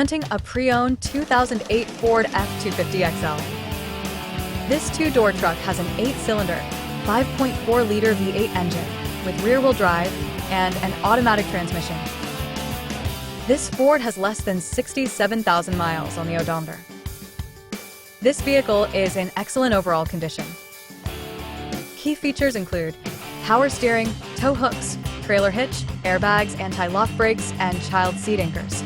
Presenting a pre-owned 2008 Ford F-250 XL. This two-door truck has an 8-cylinder, 5.4-liter V8 engine with rear-wheel drive and an automatic transmission. This Ford has less than 67,000 miles on the odometer. This vehicle is in excellent overall condition. Key features include power steering, tow hooks, trailer hitch, airbags, anti-lock brakes, and child seat anchors.